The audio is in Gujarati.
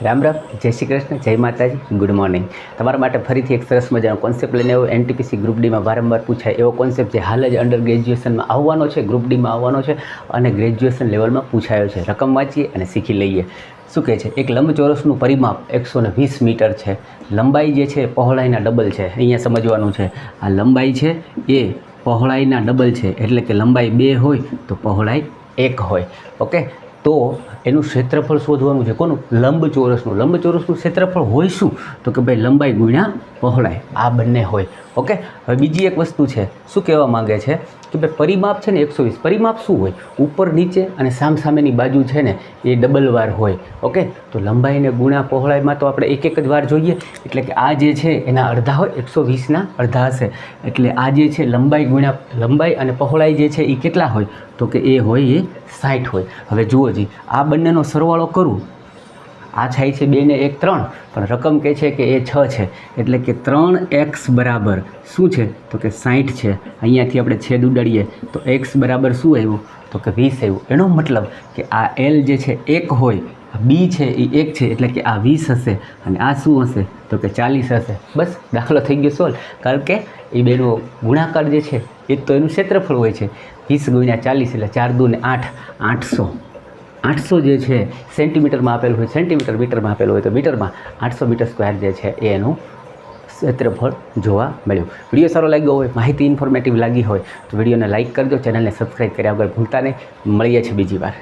રામ રામ, જય શ્રી કૃષ્ણ, જય માતાજી, ગુડ મોર્નિંગ. તમારા માટે ફરીથી એક સરસ મજાનો કોન્સેપ્ટ લઈને આવ્યો. એનટીપીસી ગ્રુપ ડીમાં વારંવાર પૂછાય એવો કોન્સેપ્ટ જે હાલ જ અંડર ગ્રેજ્યુએશનમાં આવવાનો છે, ગ્રુપ ડીમાં આવવાનો છે અને ગ્રેજ્યુએશન લેવલમાં પૂછાયો છે. રકમ વાંચીએ અને શીખી લઈએ. શું કહે છે? એક લંબચોરસનું પરિમાપ 120 મીટર છે. લંબાઈ જે છે પહોળાઈના ડબલ છે. અહીંયા સમજવાનું છે, આ લંબાઈ છે એ પહોળાઈના ડબલ છે, એટલે કે લંબાઈ 2 હોય તો પહોળાઈ 1 હોય. ઓકે, તો એનું ક્ષેત્રફળ શોધવાનું છે. કોનું? લંબચોરસનું. લંબચોરસનું ક્ષેત્રફળ હોય શું? તો કે ભાઈ લંબાઈ ગુણ્યા પહોળાઈ, આ બંને હોય. ઓકે, હવે બીજી એક વસ્તુ છે. શું કહેવા માંગે છે કે ભાઈ પરિમાપ છે ને 120. પરિમાપ શું હોય? ઉપર નીચે અને સામસામેની બાજુ છે ને એ ડબલ વાર હોય. ઓકે, તો લંબાઈને ગુણ્યા પહોળાઈમાં તો આપણે એક જ વાર જોઈએ, એટલે કે આ જે છે એના અડધા હોય, 120ના અડધા હશે. એટલે આ જે છે લંબાઈ ગુણ્યા લંબાઈ અને પહોળાઈ જે છે એ કેટલા હોય? તો કે એ હોય એ 60 હોય. હવે જુઓ જી, આ બંનેનો સરવાળો કરું, આ થાય છે 2 ને 1 3, પણ રકમ કહે છે કે એ 6 છે, એટલે કે 3x બરાબર શું છે? તો કે 60 છે. અહીંયાથી આપણે છેદ ઉડાડીએ તો x બરાબર શું આવ્યું? તો કે 20 આવ્યું. એનો મતલબ કે આ L જે છે 1 હોય, B છે એ 1 છે, એટલે કે આ 20 હશે અને આ શું હશે? તો કે 40 હશે. બસ, દાખલો થઈ ગયો સોલ્વ. કારણ કે એ બેનો ગુણાકાર જે છે એ તો એનું ક્ષેત્રફળ હોય છે. 20 ગુણ્યા 40 એટલે 4 દુ ને 8, 800. 800 જે છે સેન્ટીમીટરમાં આપેલું હોય, સેન્ટીમીટર મીટરમાં આપેલું હોય, તો મીટરમાં 800 મીટર સ્ક્વેર જે છે એ એનું ક્ષેત્રફળ જોવા મળ્યું. વિડીયો સારો લાગ્યો હોય, માહિતી ઇન્ફોર્મેટિવ લાગી હોય તો વિડીયોને લાઇક કરજો, ચેનલને સબસ્ક્રાઈબ કર્યા વગર ભૂલતા નહીં. મળીએ છીએ બીજી વાર.